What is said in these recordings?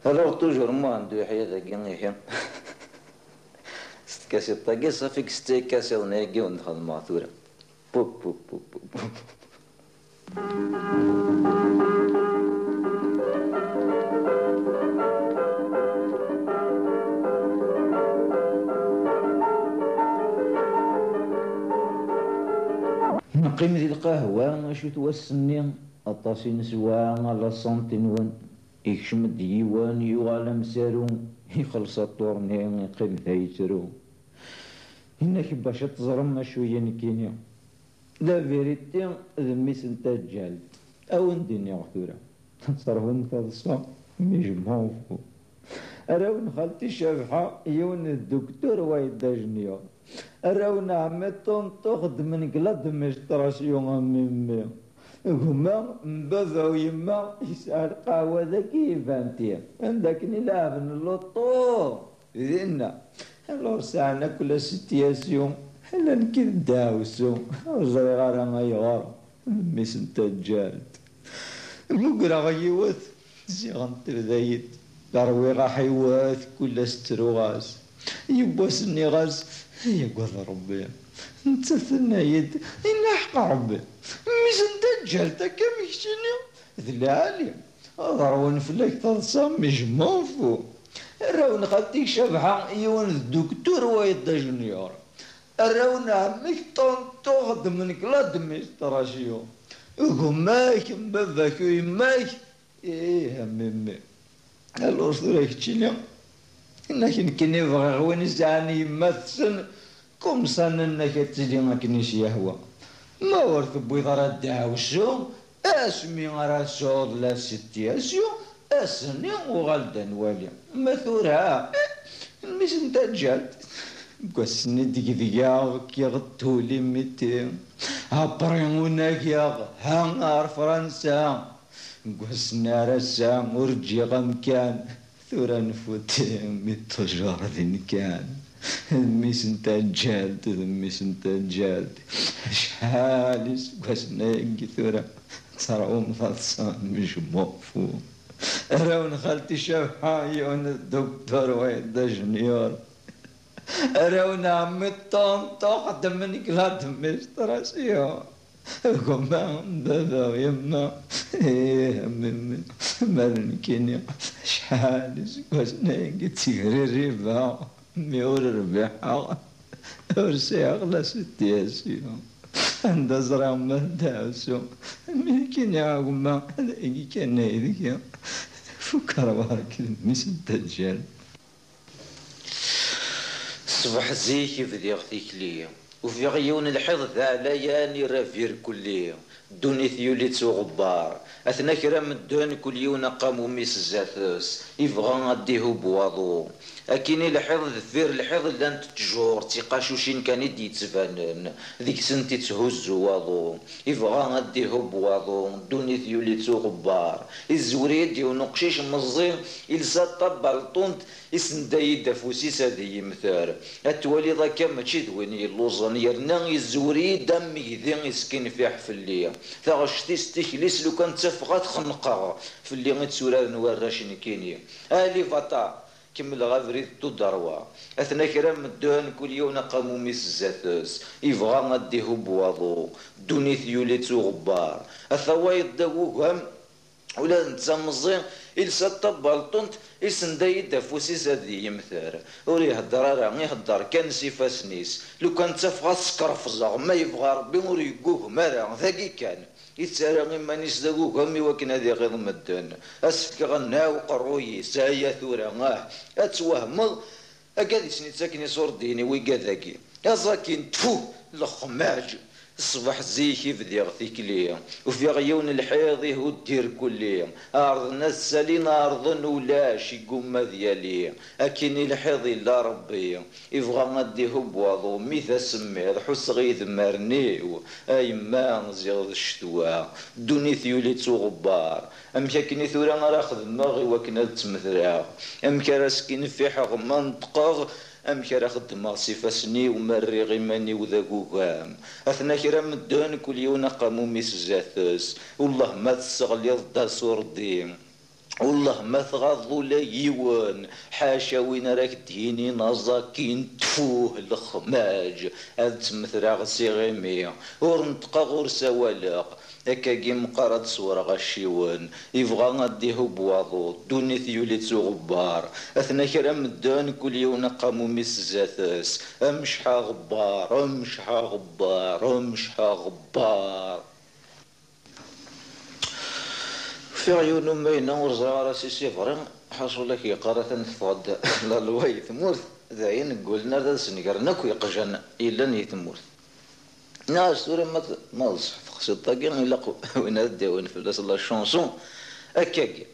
Alors toujours moi de حياة جنيه ستكاسي الطاقي صافي كستي كاسي وناقي وندخل المعثورة بوب بوب بوب بوب. نقيم ذي القهوة شو توسني أطاسي نسوا على سنتين يكشم الديوان يوغال مسارو يخلص الطورني يقيم ثايترو هناك باش تزرم شوية نكيني لا فيريتي ذميس نتا جالد أو نديني غثورة تصرفون تضصى مجموفو أراون خالتي شافحة يون الدكتور وايدا جنيور أراون عمي طنطوخد من قلد مشتراسيون ميمي هما مبذاو يما يسأل قهوة ذاكي فانتي عندك نلعب اللوطو ذينا الور ساعنا كل ستياسيون حنا نكيد داوسو زريغارا غيغار ميس نتا جالد مقرا غيوث زيغنت ذايد داروي راح يواث كل ستروغاز يبوسني غاز هي قوض ربي انت ثنايد إنا حق ربي ميس نتا جالد كم يكشني ذي عالي ضرون فلاك تضصى مجموفو الراون خالتي شبحة يون الدكتور وايدا جونيور الراون عمك طنطوغد من كلاد ميستراشيو هماك مباباك ويماك ايه ميمي الأسطورة كتشيني إنك نكني بغي غوين زعني يمثل كوم صان إنك تجي ما كنيش يهوى ما ورث بويضرا داوشو اسمي غرا صوت لا ستياسيو اسني وغالدان والي مثورها مش نتا جالد قسني ديك كي غطولي ميتي هابريوناك يا هانغار فرنسا قسنا رسا ورجي غمكان ثورا نفوتي ميتجار ذين كان ميس نتا جالد ميس نتا جالد شحالس قسنا يجي ثورا تراهم فالصان مش موفو راون خالتي شافحة يون الدكتور وايدا جونيور راون عمي طنطوخ من كلاد ميستراسيو هما بابا ويما ايه ميمي مالنكيني شحال سكوسنا تيغري الربا ميور ربيحة ورسيغ لا ستياسيو عند زرع ما داوسو ميكين يا عمما هذا كان هذيك فكر بارك مش الدجال صبح زيك بدي اختيك ليا وفي غيون الحظ ذا لياني رافير كليا دوني ثيولي غبار اثنا كرام الدون كل يوم قاموا ميس الزاثوس يبغى غديه بواضو اكيني الحظ ذفير الحظ لان تجور تيقاشوشين كان يدي تبانن ذيك سنتي تهز واضو يبغى غديه بواضو دوني ثيولي غبار الزوريد ونقشيش مزين يلسى طبالطونت يسندايد فوسيس هذه مثار التوالي ذاك ماشي دويني اللوزن يرنا يزوري دم يذين يسكن في حفلية ثغشتي ستيكليس لو كان تفغات خنقا في اللي غتسورا نوراش نكيني الي فاتا كمل غافري تدروا اثنا كرام الدهن كل يوم قاموا ميس الزاتوس يبغى غديه بواضو دوني ثيوليت غبار الثوايد داوهم ولا نتسمزين إلسا طبالطنت إسندايد فوسيس هذه يمثار وري هدر راه يهدر كان سيفاسنيس لو كان تفغى سكر فزاغ ما يبغى ربي وري يقوه مرا ذاكي كان يتسارى غير مانيس داكو كمي وكنا ذي غيظ مدن أسفك غناو قروي سايا ثورا أتوهمض أكاد سني ساكني صور ديني ويقاذاكي أزاكين تفو الخماج الصباح زيكي بدي غثيك ليا وفي غيون الحيض هو الدير كليا أرض ناس سالين أرض ولاش يقوم ديالي أكيني الحيض لا ربي يبغى غديه بواضو ميثا سمير حس غيث مرنيو أي ما زيغ الشتوا دوني ثيولي غبار أم كاكني ثورا راخذ ماغي وكنا تمثراغ أم كراسكين في حق منطقة أم كرا خدمة صفاسني ومري غيماني وذاكوكام أثنا كرا مدون كل يوم قاموا ميس زاثوس والله ما تستغلي ضد صور الدين والله ما تغض ولا يوان، حاشا وين راك ديني نازاكين تفوه الخماج هاد تمثرا غسي غيمي ورنطقا غور سوالق هكا كي مقارد صورة غشيوان يبغى غاديه بواضو دونيث يولي غبار اثنا كرا مدان كل يوم قامو ميس زاتاس امشحا غبار امشحا غبار امشحا غبار في عيون مينا ورزا راسي سيفرين حصل لك يقرا تنفض لا لواي ثمورث داين قلنا ذا سنقرنا كو يقجن الا يتمورث ناس سوري ما نصح خص طاقين الا وين هدا وين فلاس لا شونسون هكاكي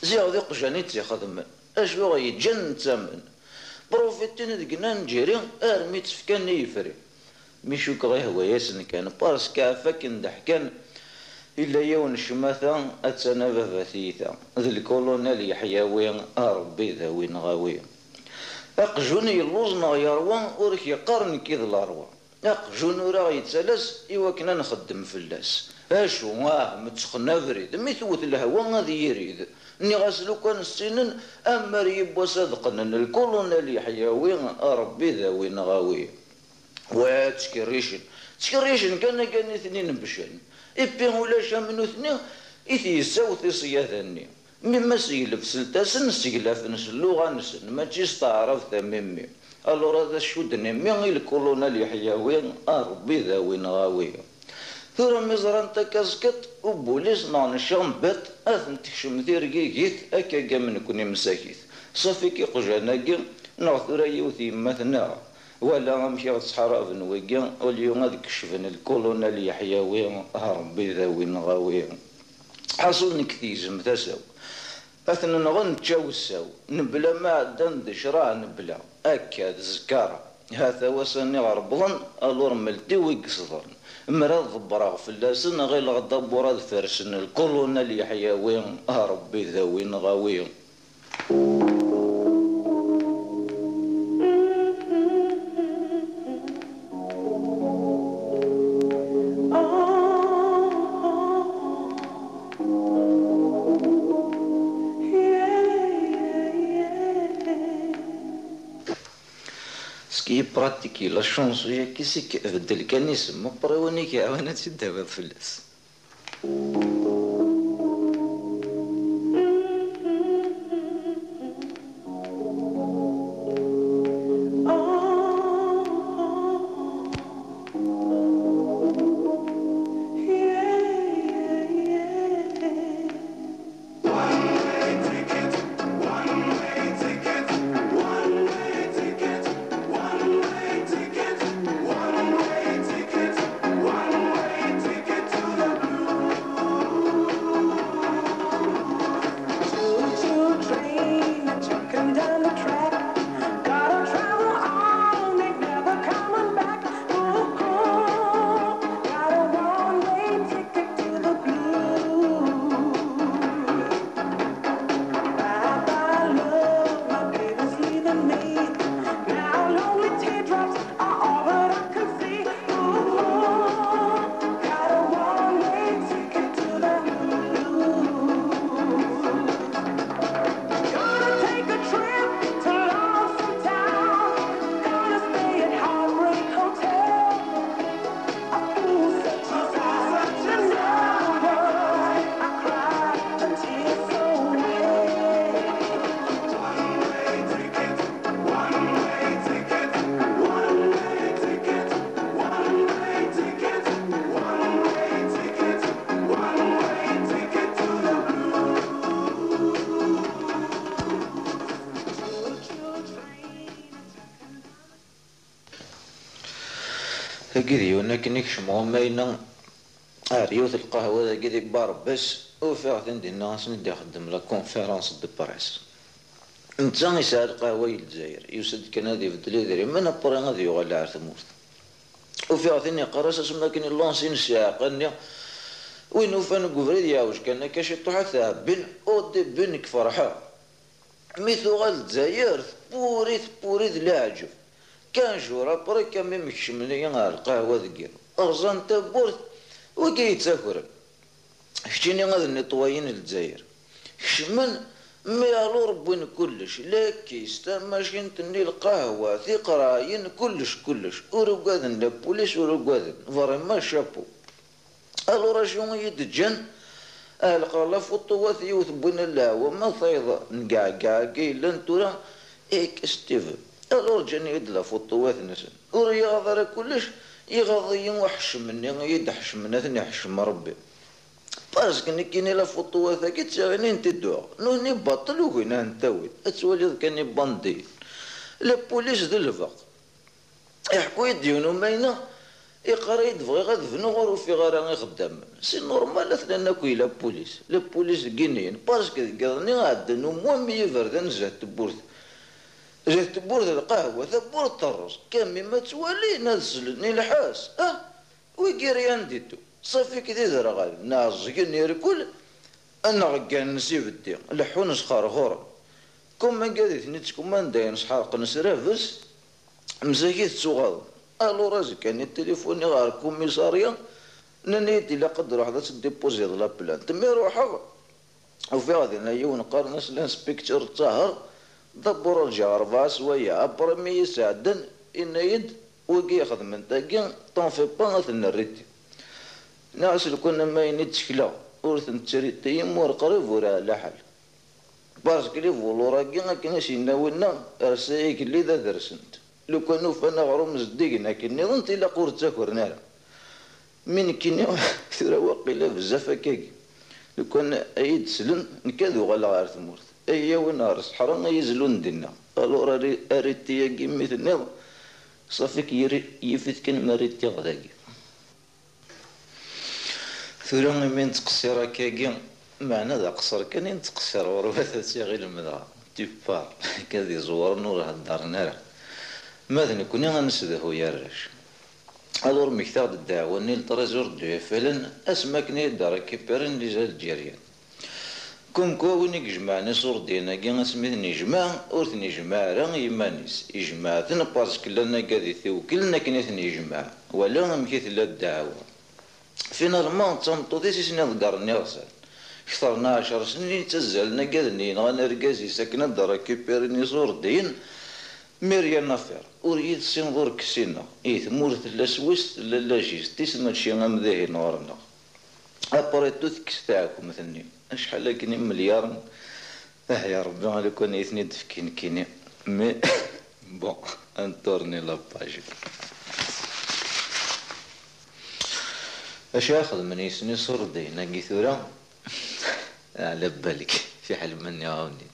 زي غادي قجاني تيخدم اش بغا يتجن تامن بروفيتين دقنا نجري ارمي تفكان يفري ميشو كغي هو ياسن كان بارسكا فاكن ضحكان إلا يون شماثا أتسانا بفاثيثا ذي الكولونيل يحياوي ربي ذاوي نغاوي أقجوني يلوزنا يروان ورك يقارن كيذ الأروان أقجون راه يتسلس إواكنا نخدم فلاس أشو متسخنا بريد ميثوث الهوا غادي يريد ني غاسلو كان السنن أما ريبوا صدقنا الكولونيل يحياوي ربي ذاوي نغاوي تشكريشن كان اثنين بشن إبي ولا شامنو ثنين إثي يساوث صياثني مما سيلف سلتاسن سيلف نسلو غانسن ما تجيش تعرف ثميمي ألو هذا شودني مين الكولونيل يحياوين ربي ذاوين غاوي ثورة مزران تكاسكت وبوليس نان شامبت أثن تكشم ذي رقيقيت أكا قامن كوني مساكيت صافي كي قجاناكي نغثورا يوثي مثنا ولا امشي غتصحرا في نويكا واليوم هذيك كشفن الكولونيل يحياوي ربي ذاوي نغاوي حصل نكتيزم تساو اثنا نغن نتشاوساو نبلا ما عدن دشرا نبلا اكاد زكارة هذا وسني غربضن الور ملتي ويقصدرن مراد ضبراغ فلاسن غير غدا بوراد فرسن الكولونيل يحياوي ربي ذاوي نغاوي براتيكي لا شونسو كيسيك بدل كان يسمى بريوني كيعاونات تداوى فلاس هكذا ولكن يكشمو ماينا ريوث القهوة ذا كذي باربس وفيها عندي الناس ندي خدم لا كونفيرونس دو بريس نتا يسال القهوة الجزائر يوسد كان هذه في الدليل من أبرا غادي يغلى على ثمورت وفيها ثاني قراص اسمها كان لونسين الساعة قالني وين وفان قفريد ياوش كان كاشي طوحة ثابن او دي بنك فرحة ميثو غال الجزائر ثبوريت لاعجب كان جورا برا كان ميمكش ملي القهوة ذكير أرزان تبورت وكي يتسافر شتيني غاد النطويين الجزائر كشمن مي الو ربين كلش لا كيس تا ماشينتني القهوة ثقراين كلش ورقادن لا بوليس ورقادن فريمون شابو الو راجون يدجن القى لا فوطوات يوث بين الهوا ما فايضة نقعقع كيلن تورا ايك ستيفن الو جاني يد لا فوطوات نسن ورياض راه كلش يغضي وحش مني يدحش من اثني حشم ربي باسكو كاين لا فوطوات كي تساغني انت الدواء نوني باطل وكاين نتاوي اتولي كاني باندي لا بوليس د الفق يحكوا يديونو ماينه يقرا يدفغي غادفنو غير في غير خدام سي نورمال اثنا كوي لا بوليس كينيين باسكو كاظني عندنا مومي يفردن زهت بورد القهوه ثبور الطرز كامي ما توالي نزلني الحاس ويقيريان ديتو صافي كي دير غالي نازقني يركل انا غكان نسيب الدين لحون سخار غور كون ما قاديت نتكم ما نداين شحال نسرافس مزاكيت صغار الو رازق كان التليفون غير كوميساريا ننيتي لا قدر واحد تديبوزي لا بلانت مي روحها وفي غادي نيون قرنس الانسبكتور طاهر دبر الجار فاس ويا برمي يساعدن ان يد وكي ياخذ من تاكين طون في با نريتي ناس كنا ما ينتشكلا ورث نتريتي مور قريب ورا لا حل باسكو لي فولوراكي كاين شي ناولنا رسايك اللي ذا درسنت لو كانوا فانا غروم زديقنا كني ظنت الا قورت تاكرنا من كيني ثرا واقيلا بزاف هكاكي لو كان ايد سلن نكادو غالا غير ثمورت ايا ونهار الصحراء يزلون دينا الو ريتي كي مثل صافيك يفيت كان ما ريتي غداكي ثورا من تقصير كاكي معنا ذا قصر كان ينتقصر وربات غير المدرا تيبار كذي زور نور هدارنا ماذا كوني غنسدهو يا راش الور مكتاب الدعوه نيل تريزور دو فلن اسماكني دار كيبرن لي زال الجيريان كون كوني جمعنا صور دينا كي اسميتني جماع ورثني جماع راه يمانيس يجمعتنا باسكو لنا كادي توكلنا كنيتني جماع ولا مكيت لا الدعوه فينالمون تنطوطي سيسني ضقرني غسل كثرنا 10 سنين تزلنا كادني غانا ركازي ساكنه دار كيبرني صور دين ميريا نافير وريد سينظر كسينا ثمورت لا سويس لا جيز تيسنا شي غامذاهي نورنا ابريتو تكس تاعكم مثلني شحال كاين مليار يا ربي على كون يثني دفكين كيني مي بون انتورني لاباج اش ياخذ من يسني صردي نقي ثورا على بالك في حل مني عاوني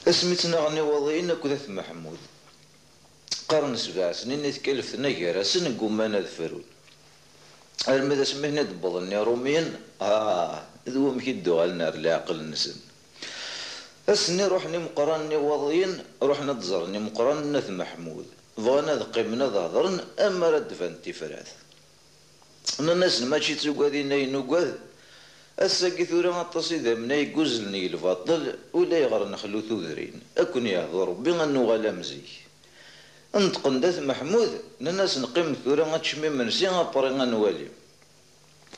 اسمتنا غني وضعينا كذا محمود قرن 7 سنين تكلفتنا غير سن قمانا ذفرون الماذا سمينا دبضني روميا ذو مكيدو على النار العقل نسن اسني روحني مقرني وضعين روحنا تزرني مقرن نث محمود بغانا ذقيمنا ظهرن اما رد فانتي فراث الناس ماشي تسوقادين ينوقاد الساقي ثورا التصيدة من يقزلني الباطل ولا يغر نخلو ثوذرين أكون يهضر ربي أنو غالا مزيك انتقن داث محمود الناس نقيم ثورا غتشمي منسي غابري غنوالي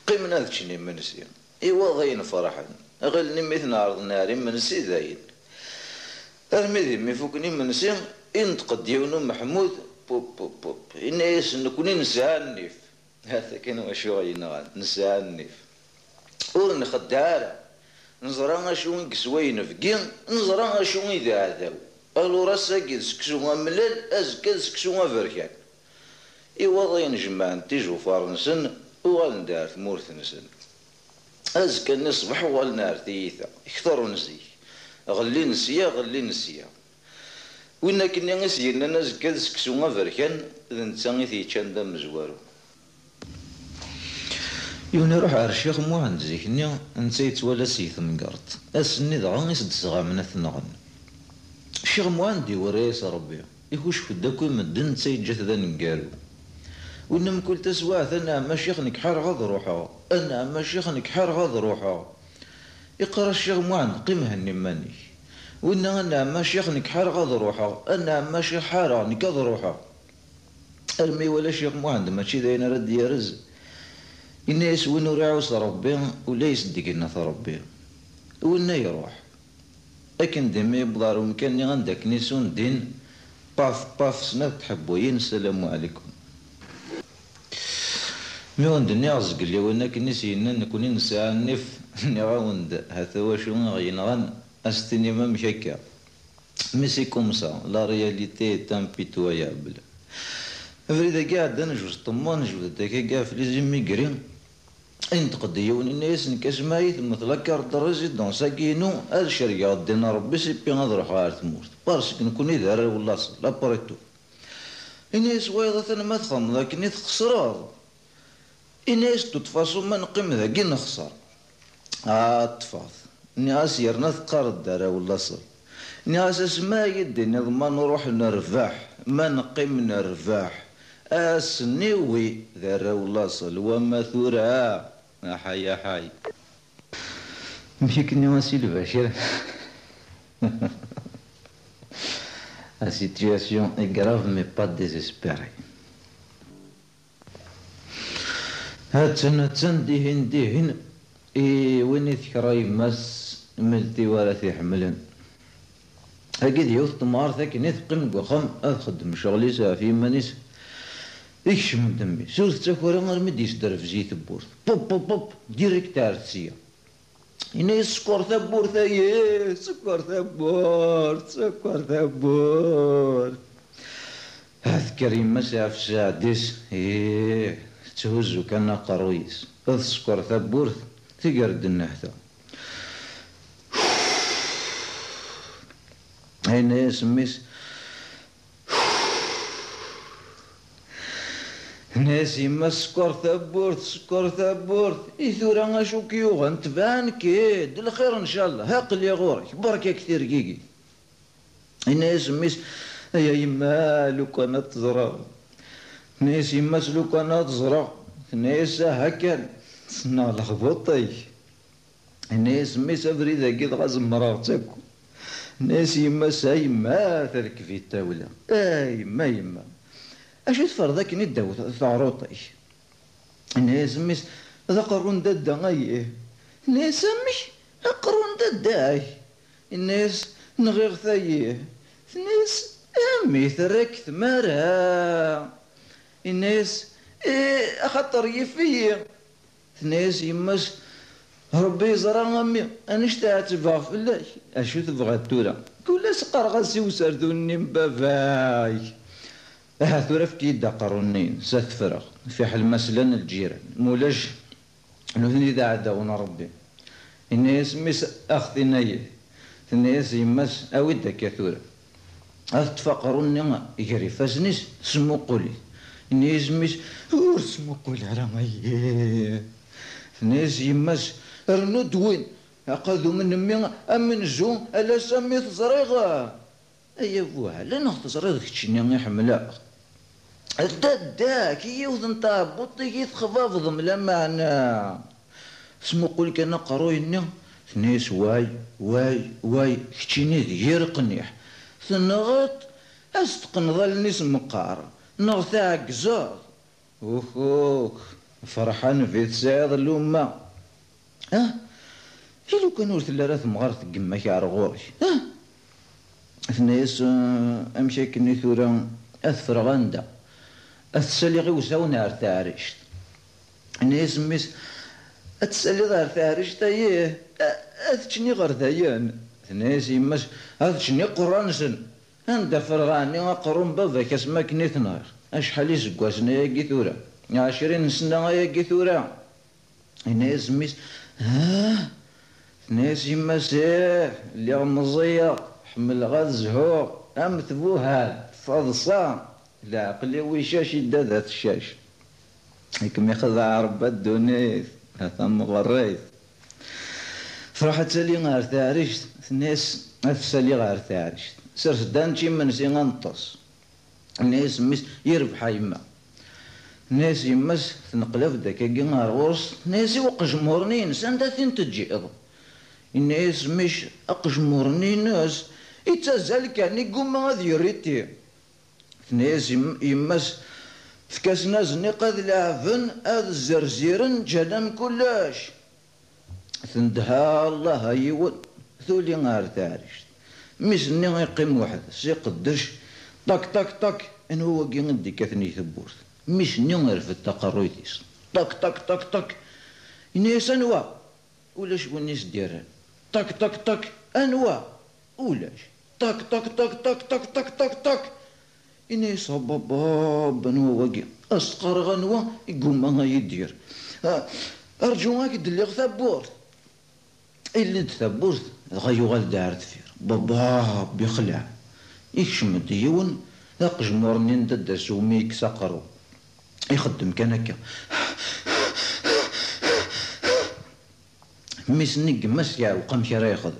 قيمنا ذتشني منسي إيوا ضاين فرحا غير نميث عرض ناري منسي ذاين المذي ميفوكني منسي انتقد يونو محمود بوب بوب بوب إنا يسنكوني نسعى النيف هذا كان وشو غينا نسعى النيف ور نخدعها نزرا شو نكسوين فكين نزرا شو إذا عذاو الو راساكي سكسو ملال ازكا سكسو فركان إيوا ضاين جمعان تيجو فارنسن وغالندار ثمورث نسن ازكا نصبح وغالنار تيثا اكثر نزيك غلي نسيا وإنا كنا نسينا نازكا سكسو فركان ذا نتا تيتشان دا مزوارو يوني روح على الشيخ مو عند زيكني نتا يتوالا سيث مقرط اسني دغا يسد صغامنا ثنغن الشيخ مو عندي وريس ربي يكوش فداكو مدن نتا يجات ذا نقالو وإنما كل تسواع أنا ما شيخ نكحار غاض روحا أنا ما شيخ نكحار غاض روحا يقرا الشيخ مو عند قيمه النماني وإن أنا ما شيخ نكحار غاض روحا أنا ما شيخ حارة نكاض روحا أرمي ولا شيخ مو عند ماشي داين رد يرز الناس وين يعوز ربي ولا يصدقنا ربي وين يروح لكن ديما يبضر ومكان عندك نيسون دين باف باف سنة تحبوين السلام عليكم ميون دني عزق اللي وينك نسينا نكوني نسعى النف نغاوند هذا واشو غينغان استني ما مشاكا ميسي كومسا لا رياليتي تام بيتويابل فريدا قاعد انا جوز طمان جوز داكا كاع في لي ميغرين انتقد يون الناس نكاسمايت مثل كارت ريزيدونس كينو هاد الشركه دينا ربي سي بي نضرب على تموت باسكو نكون دار ولا لا بريتو الناس وايضا ما تخم لكن تخسر الناس تتفاصل ما نقيم ذاكي نخسر تفاض الناس يرنا ثقار الدار ولا صل الناس اسما يدي ما نروح نرفاح ما نقيم نرفاح اسنيوي ذا ولا صل وما ثورا حي حي مشيك نواسي البشير La situation est grave mais pas désespérée. هاتن ديهن وين يذكر يمس ملتي ولا تحملن هكذا يوث تمار ذاك نثقن وخم أخدم شغلي سافي مانيس يكشم من دمي سوز تاكورا غير مديش در في زيت بورث بوب بوب بوب ديريكت عرسية إني سكر ثبور ثايه سكر ثبور أذكر يمس عف سادس تهزو كان قرويس اذكر ثبورث تقرد النهثة هنا يسميس ناس يما سكر ثبورث إثورا غاشوك يوغن تبان كيد الخير إن شاء الله هاقل يا غورك بركة كثير كيكي هنا يسميس يا يما لو كان تزرع ناس يما لو كان تزرع ناس هكا سنا لخبطي ناس ميس افريدا كيد غازم مرارتك ناس يما ساي ما ترك في التاولة يما اشو تفرضك نداو ثعروطي ناس ميس ذا قرون دادا غايه ناس مش قرون دادا الناس نغير ثايه ناس امي ترك ثمارها الناس أخطر يفيه ناس يمس ربي يزرع أمي أنا اشتهت تبغى في الله أشو تبغى تورا كل سقر غسي وسردوني مبافاي تورا في كيدا قرونين ستفرغ في حل مثلا الجيران مولاج نوثني ذا عداونا ربي الناس مس أخذي نايه الناس يمس أودك يا ثورا أتفقروني يجري فازنيس سمو قولي نيز مش اسمو قول على مايه نيز يمس رنود وين أخذوا من مين أمن زون ألا سميت زريغة أي بوها لا نخت زريغة كتشني يحملا دا كي يوذن طابوطي كي تخفافض ملا معنا اسمو قول كان قرويني نيز واي كتشني غير قنيح ثنغط أستقن ظل نيس مقار نغثاك زور اوخ فرحان في تساعد الأمة لو كانوا ثلاثة مغارت قمك على غوري ثنيس امشي كني ثورا اثفر غندا اثسالي غي وساونا ارتعرشت نيس ميس اتسالي غير ارتعرشت ايه اثشني غير ذيان ثنيس يمس اثشني قرانسن عند فرغاني قرون بابك اسمك نيثنار اشحال يسقواسنا يا قيثورا 20 سنة يا قيثورا ناس ميس ناس يما سيه اللي غمزية حمل غاد زهور ثبوها فضصا لا عقلي ويشاش يدا ذات الشاش هيكم ياخذ عربة دونيث هذا مغريث فرحت سالي غير تعرشت الناس سالي غير تعرشت سرت دانشي من سيغنطس الناس مس يربح يما ناس يمس تنقلب داك غير غورس ناس وقجمورنين سندا ثين تجيض الناس مش اقجمورنين ناس يتزال كان يقوم هذا يريتي ناس يمس فكاسنا زنيق هذ لعبن هذ الزرزيرن جنم كلاش ثندها الله يون ثولي غار تاريش ميسني يقيم واحد سيقدش طك طك طك ان هو كي غندي كاثني ثبورت ميسني غير في التقرويتيس طك طك طك طك الناس انوا ولاش ونيس ديران طك طك طك انوا ولاش طك طك طك طك طك طك طك طك الناس بابا انوا واقي اسقر غنوا يقوم ما يدير ارجو هاك دلي ثبورت اللي تثبورت غيو غالدار تفير بابا بيخلع يكشمد يون ذاق جمورني ندد سوميك سقرو يخدم كان هكا ميسنق مسيا وقمش راه ياخذ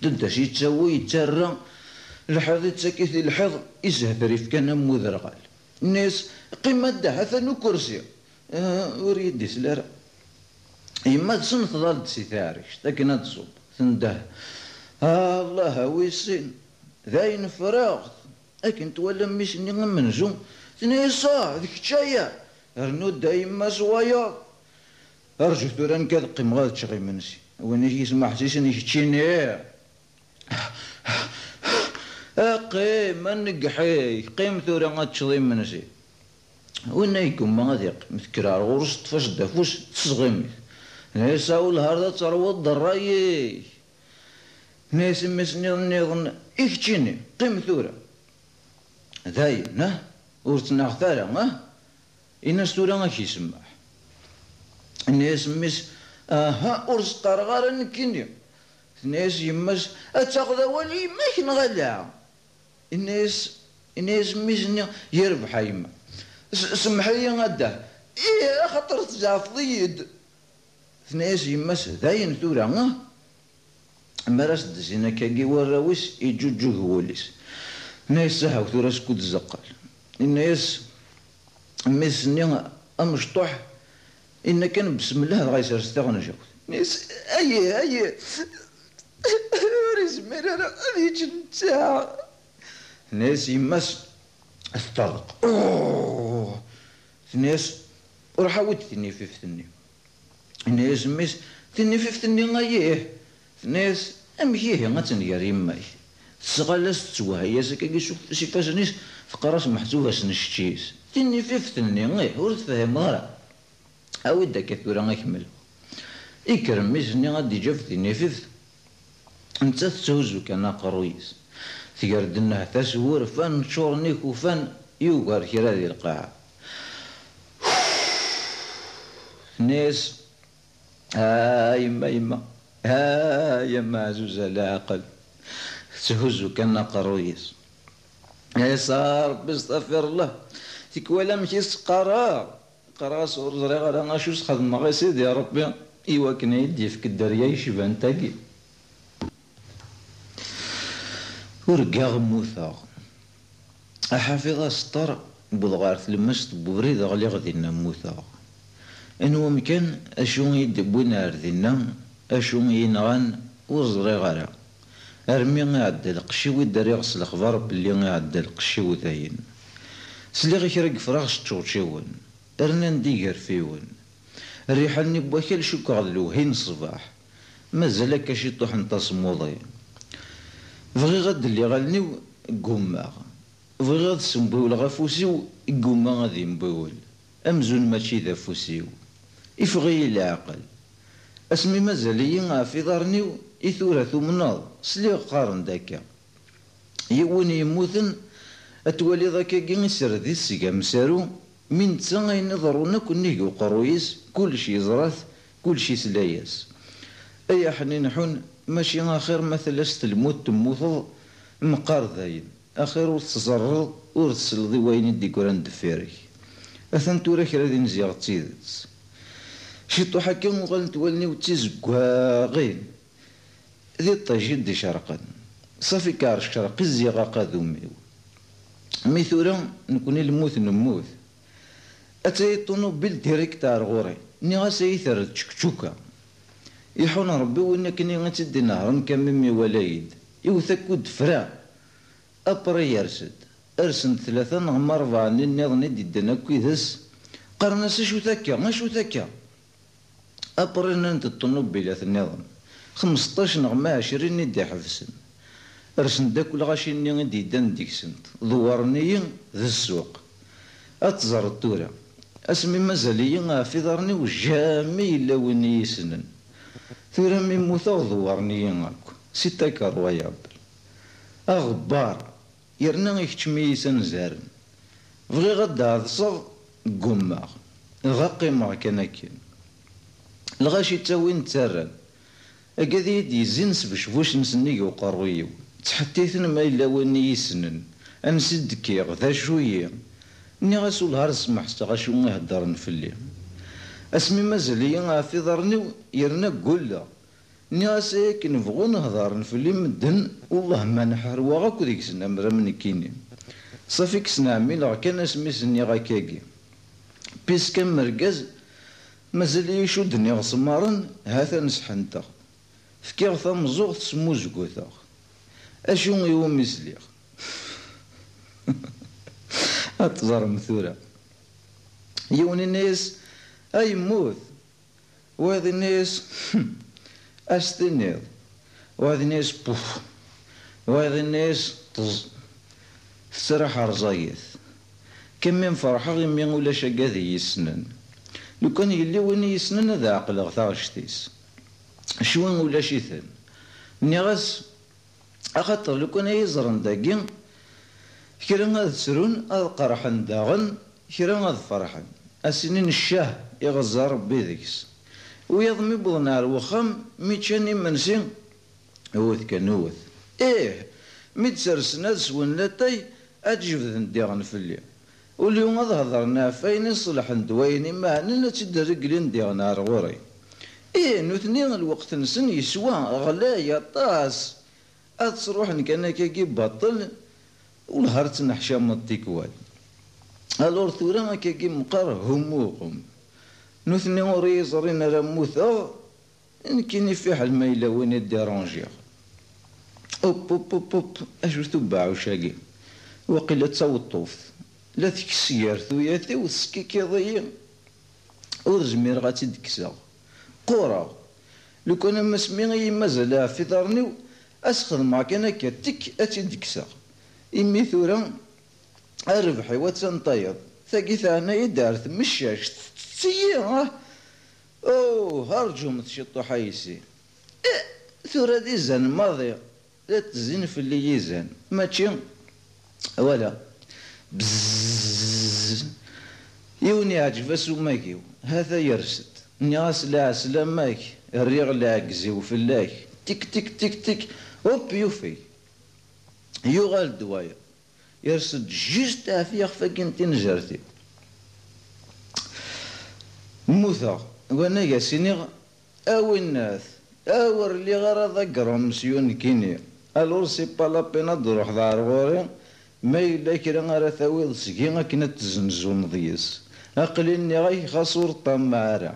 دد شي تسوي يتسرى الحظ يتسكت الحظ يزهفر في كان مذرغال الناس قيمة ده ثانو كرسي وريدي سلارة يما تصنف ضالد سي ثاريش لكن تصوب ثنده الله ويسين ذاين فراغ لكن تولى ميسني منزوم ثنيصا ذيك تشايا رنو دايما زوايا ارجو ثوران كذا قيم غاد تشغي منسي وين يسمع حسيسني يشتيني قيم نقحي قيم ثورا غاتشغي منسي وين يكون ما غادي مثكرار غرس طفاش دافوس تصغيمي نيسا والهارده تروض ضرايي ناس مسني نظن يكتشيني قيم ثورا ذاين ورتنا غثارة الناس ثورا غاكي يسمع الناس مس أرز قرغارا نكيني الناس يمس أتاخذ ولي ماك نغلع الناس ميزني يربح يما سمحلي غدا خاطر تزعفضيد الناس يمس ذاين ثورا مراس دزينا كاكي وراويس يجوجو هوليس الناس سهاو ثورا سكوت الزقال الناس ميزني أمشطوح إن كان بسم الله غايسر استغنى جاوز ناس أي رزمير أنا غادي تنتاع ناس يمس الطرق ناس وراح عاود ثني في ثني ناس مس ثني في ثني غايه ناس أمشيه غاتنير يماي تسغالاس تسوهيا سكاكي شي فاسنيس فقراس محسوبة سنشتيس ثني في ثني غايه ور تفهم راه أود كثورا غيكمل يكرم ميزني غادي جاف نيفذ انت تسوزو كان قرويس تقردنا تسور فان شورنيك وفان يوغر كي هذه القاعة ناس يما عزوز العقل تهزو كان قرويس يا صار بيستغفر الله تكوالا مشي سقرا قراص ورزري غادا ناشو خدمة غا سيدي يا ربي إيوا كنا يدي في الدريا يشبان تاكي ورقا غموثا أحافظ سطر بضغار المشط بوريد غلي غادي نموثا إنو مكان أشو يدبوين أردنا أشو ينغان ورزري غادا أرمي غادا القشيو يدري غس الأخبار بلي غادا القشيو ذاين سلي كرا فراغ شتوشيون أرنان ديقر فيون الريحة نبوكل شو كغدلو هين الصباح مازال هكا شي طوح نطاس موضي بغي غد اللي غالنيو قوماغ بغي غاد سنبويول غا فوسيو قوما غادي نبويول أمزون ماشي ذا فوسيو يفغي العقل اسمي مازالي في ظهرنيو إثورة ثمناض سلي قارن داكا يوون يموثن أتولي ذاكا كي يسردي السيقا مسارو من تساغي نظرونا كنيك وقرويس كل شي زراث كل شي سلاياس أي حنين حون ماشي آخر مثلا الموت تموث مقار ذاين آخر ورتصرر ورتسلضي وين الديكوران دفيرك أثن تورا كرا دي نزيغ تيدت شي طوحا كي مغال تولني وتيزكواغين ذي الطاجين دي شرقا صافي كارش شرقي الزيغا قاذوميو مي ثورا نكوني الموت نموت أتاي طونوبيل ديريكتار غوري ني غاسي يثر تشكتشوكا يحون ربي وإنا كني غتدي نهرا كممي ولايد يوثك ود فرا أبري يرسد أرسن ثلاثة نغم أربعة نظني ديدنا كويدس قرناس شو ثكا ما شو ثكا أبرنا أنت الطنوبيلات النظام 15 نغم 20 ندي حفسن أرسن داك الغاشي ني ديدان ديكسنت ضوارني ذا السوق أتزر التورة اسمي مازاليا في ظرني وجامي إلا وين يسنن ثورة من موثا ضوارني هاك ستة كرويابل أغبار يرنا يكتشمي سنزارن بغي غدا عضصغ قماغ غا قيمة كناكين الغاشي تاوين تسرن أكادي يزين سبشبوش نسني وقرويو تحتيثن ما إلا وين يسنن أنسد كيغ ذا شوية ني غاسو الهار سمح غاشو يهدرن فلي اسمي مازاليا في ظرني يرنا قولا ني غاسيك نبغو نهضرن فلي مدن والله ما نحروا غاكو ديك سنة مرا من كيني صافي كسنا عميل كان اسمي سني غاكاكي بيس كان مركز مازال يشدني غصمارن هذا نسحنتا فكيغ ثمزوغ تسمو زكوثا اشو يوم يسليغ أتزار مثورة يون الناس أي موت وهذا الناس أستنيض وهذا الناس بوف وهذا الناس طز الصراحة رزايث كم من فرحة من ولا شقاذي يسنن لو كان يلي وين يسنن هذا عقل غثاشتيس شوين ولا شيثن نغاس أخطر لو كان يزرن داقين كرا غاد سرون هاد قرحن داغن كرا غاد فرحن السنين الشاه يغزى ربي ذيكس ويضمي بضنار وخم ميتشاني منسين هوث كنوث ميت سرسنا سون لاتاي أتجبد ديغن فلي واليوم هضرنا فين صلح دويني معنا تدرقلين ديغن غوري نوثني الوقت نسن يسوى غلايا طاس أتصروح كان كي بطل ونهارت نحشام التيكوال الور ثورا كي مقر هموقهم نوثني وري زرينا رموثا كيني في حال ما إلا وين الديرونجيغ اوب اوب اوب اوب اشو تبع وشاقي وقيلا تصوطوف لا تكسير ثوياتي وتسكيكي ضيق ورزمير غاتي دكسا قورا لو كان ما سمي مازال في دارني اسخذ معك انا كتك اتي دكسا إمي ثورا الربحي واتسنطيض ثاقي ثانا يدارت مشاش تسيا هرجو متشطو حيسي ثورا دي زان ماضي لا تزين في اللي يزان ماشي ولا بزز يوني عجب ماكيو هذا يرسد ناس لا سلامك الريغ لا عكزيو في الله تك تك تك تك هوب يوفي يغال دوايا يرسد جيست عافية خفاكين تنجرتي موثا وانا ياسيني او الناس اور اللي غرا ذكرهم مسيون كيني الور سي با لا بينا دروح دار غوري ما الا كرا غير ثاويل سكي كنا تزنزو نضيس اقليني غي خاصور طمارا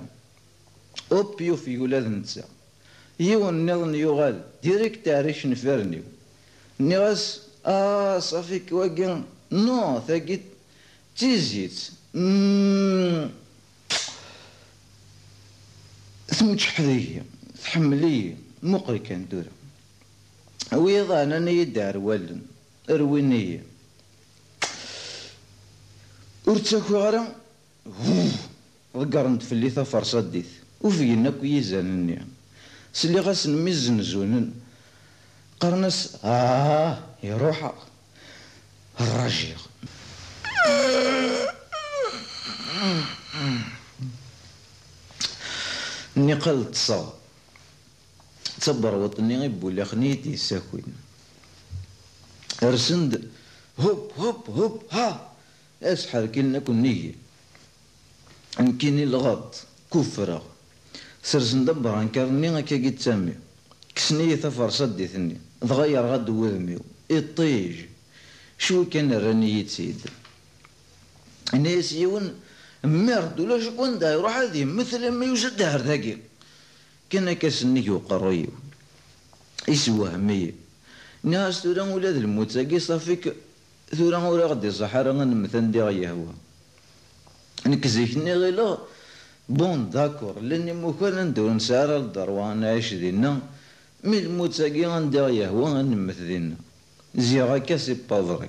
اوب يوفي ولاد نتسا يون نظن يغال ديريكت عريش نفرنيو نغاس صافي كواكين نو ثاقيت تيزيت ثم تحذيه تحمليه مقري كان دورة ويضع أنا يدار والن أروينية ورتاكو غرا ذكرنت في اللي فرصة ديث وفينا كويزانني سلي غاس نميزن زونن قرنس يروح الرجيق ني قلت صا تصبر وطني غيبولي خنيتي ساكوين رسند هوب هوب هوب ها اسحر كلنا كنية يمكنني الغط كفرة سرسن دبر انكرني هكا قيت سامي كسنية فرصة ديثني تغير غد وذميو الطيج شو كان راني يتسيد الناس يون مرد ولا شكون دا يروح هذه مثل ما يوجد دهر ذاكي كان كسني وقرويو يسوى همية ناس تورا ولاد الموت ذاكي صافيك ثورا ورا غدي الصحراء غنمثل دي غيهوا نكزيكني غيلا بون داكور لاني مكان ندور نسعر الدار ونعيش دينا مي الموت ساقي غندي غيهوا غنمث دينا زي غاكا سي با فري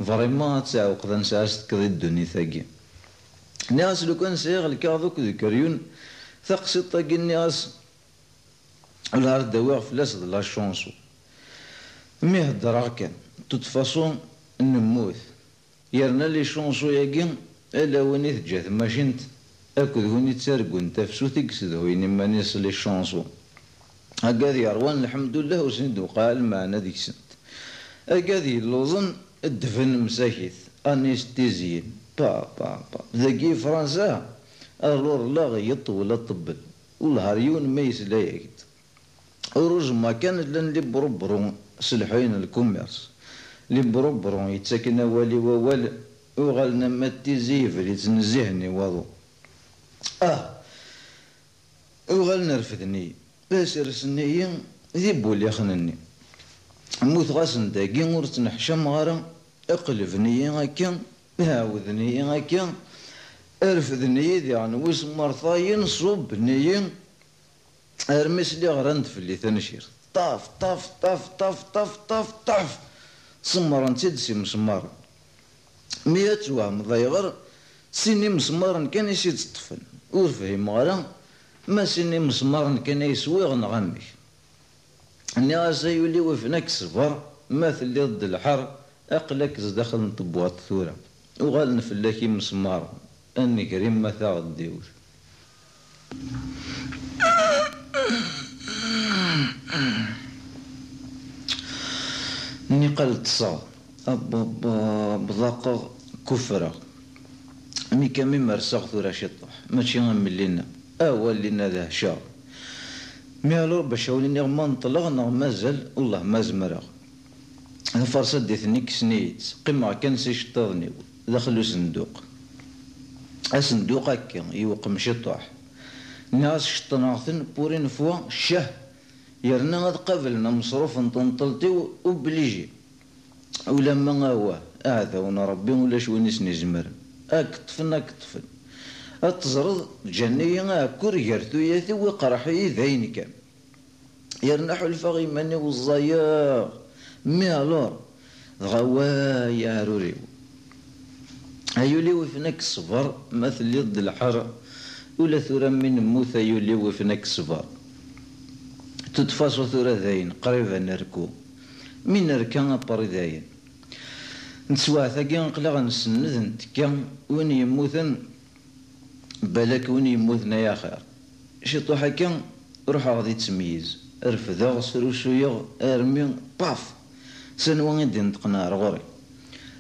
فريمون تعاوق ذا نسعس كذي الدنيا ثاقي ناس لو كان سيغ الكاظوك ذكريون ثقسي طاقي الناس الهار دواغ فلاس لا شونسو مي هدرا كان توت فاصون نموت يرنا لي شونسو ياكين الا ويني تجات ماشينت اكد هوني تسرقون تفسو تكسد هويني مانيس لي شونسو هكذا يروان الحمد لله وسند وقال معنا ديك سنت هكذا اللوزن الدفن مساكيت انستيزيين با ذاكي فرنسا الور لا غيط ولا طبل والهريون ما يسلايكت وروج ما كان لان لي بروبرون سلحين الكوميرس لي بروبرون يتسكن والي ووال وغالنا ما تيزيف اللي تنزهني وضو وغالنا رفدني باش رسني ذي بولي خنني موت غاسن داكي ورت نحشم غارا اقلبني هكا هاوذني هكا ارفدني ذي عن ويس مرثاين صوبني ارمس لي غرند في اللي تنشير طاف طاف طاف طاف طاف طاف طاف سمرا تدسي مسمارا ميات وهم ضيغر سيني مسمارا كان يسيد الطفل ورفهم غرا ما سيني مسمارا كان يسوي نغمش الناس يولي وفناك صبر مثل ضد الحر اقلك داخل نطبوات ثورة وغال نفلاكي مسمار اني كريم ما ثاغد ديوش اني قلت صاد بضاقة كفرة مي كامي مرساغ ثورة شطح ماشي غنملينا اول لينا ذا شهر مي الور باش وليني ما نطلق مازال والله ما زمرا فرصة ديثني كسنيت قمع كان سيشطاضني دخلو صندوق الصندوق هكا يوقم شطاح ناس شطناغثن بورين فوا شه يرنا غاد قبلنا مصروف نطنطلتي وبليجي ولما هو هذا وانا ربي ولا شو نسني زمر اكتفن اتزرد جنية كور يرثوياتي وقرحي ذين كان يرنا حلفا غيماني والزياغ مي الور غوايا روريو هيولي وفناك الصبر مثل ضد الحر ولا ثورة من موثا يولي وفناك الصبر تتفاصل ثورة ذاين قريبا نركو من نركان بريداين نسوا ثاقي نقلق نسند نتكا وين يموثن بالك وين يموثنا يا خير شطو حكا روح غادي تميز رفضا سروسويا ارمي باف سنوان غادي نتقنا رغوري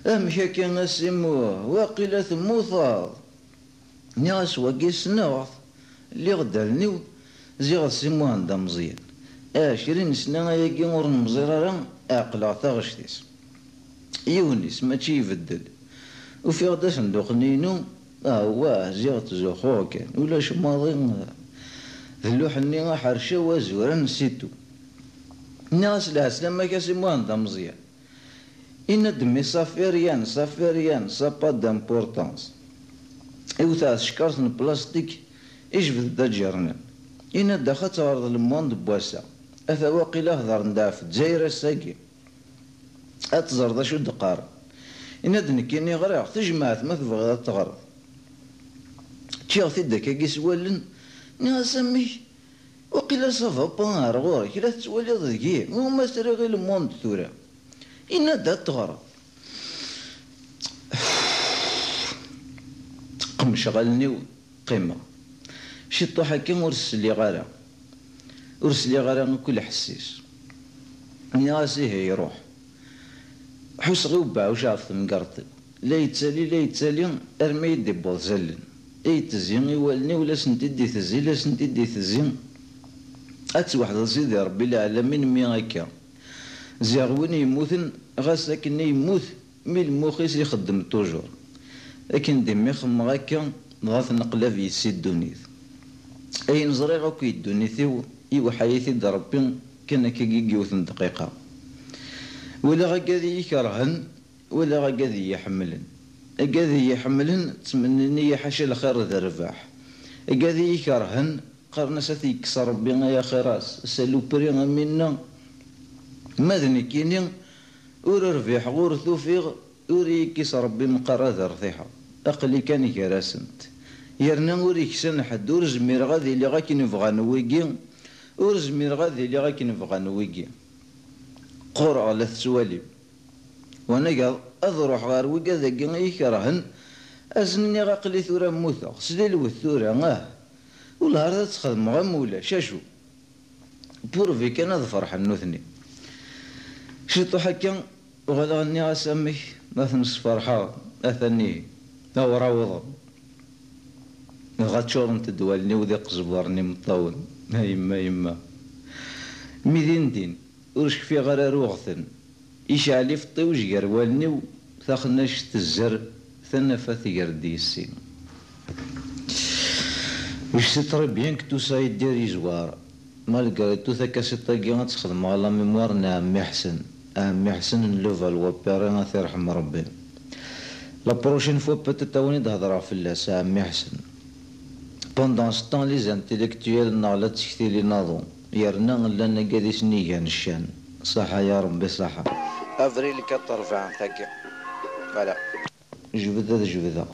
امشا كان اسموه واقيلا ثموثاض ناس واقيس ناغ اللي غدالنيو زي غاسمو عندها مزيان 20 سنة ياكي ور مزيرارا اقلع تاغشتيس يونس ماشي يبدل وفي غدا صندوق نينو واه زيغت زوخو كان ولا شماضي ذلوح النيغا حرشا وزورا نسيتو الناس العسلامة كاسمو عندها مزيان إن دمي صافيريان سابا دامبورتانس إوثا شكارت بلاستيك إجبد دا جرنان إن داخل تعرض الموند بواسا أثا واقيلا هضر ندافت جايرة ساقي أتزرد شو دقار إن دنكيني غريق تجمعت ما تبغى تغرض تشيغ تدك كيس ولن ناسمي وقيلا صافا بانار غورك لا تولي ضيقي وما سري غير الموند ثورة إن دا تغرض قم شغلني قيمة شطو حكيم ورسلي غالا كل حسيس ناسي هي يروح حس غوبا وشاف مقرطي لا يتسالي ارمي يدي بوزلن اي تزين يوالني ولا سنتي تزين لا سنتي تزين اتواحد سيدي ربي العالمين مي هكا زيغوين يموتن غاس لكن يموت مي المخيس يخدم توجور لكن ديما خم هكا غاث نقلا في الدنيا اي نزري غاكو الدنيا ايوا حياتي ربي كان كيجي يوثن دقيقه ولا غاكادي يكرهن ولا غادي يحملن قاذي يحملن تمنني حاشا الخير ذا الرباح قاذي يكرهن قرنا ساتي يكسر ربي يا خيراس سالو بري منا ماذن كيني ور ربيح غور توفيق وري كيس ربي مقرر ذا رثيحة أقلي كان كراسنت يرنا وري كسن حد ور زمير غادي اللي غاكي نبغى نويقي ور زمير غادي اللي غاكي نبغى نويقي قرع على السوالي وانا قال اضروح غير ويقا ذاكي يكرهن ازني غاقلي ثورة موثق سليل والثورة ولا هذا تخدم غمولا شاشو بورفي كان هذا فرح النوثني شتو حكا وغادا غني غاسمي مثنس فرحة اثني او راوضا غاتشور انت دوالني وذي قزبرني مطول يما ميدين دين ورشك في غير روغثن يشعلي في الطيوج قروالني ثاخناش تزر ثنفات يردي السين وش ستري بيان كتو سايد ديري زوار مالقا تو ثاكاسي طاقيا تخدم على ميموارنا عمي حسن عمي حسن اللوفال وبيرينا تيرحم ربي لا بروشين فوا بتتاوني تهضر في اللاس عمي حسن بوندون ستون لي زانتيليكتويال نالا تشكتي لي ناضو يرنا لنا قادي سنيقان الشان صحة يا ربي صحة افريل 4 ثاكي فوالا جبدة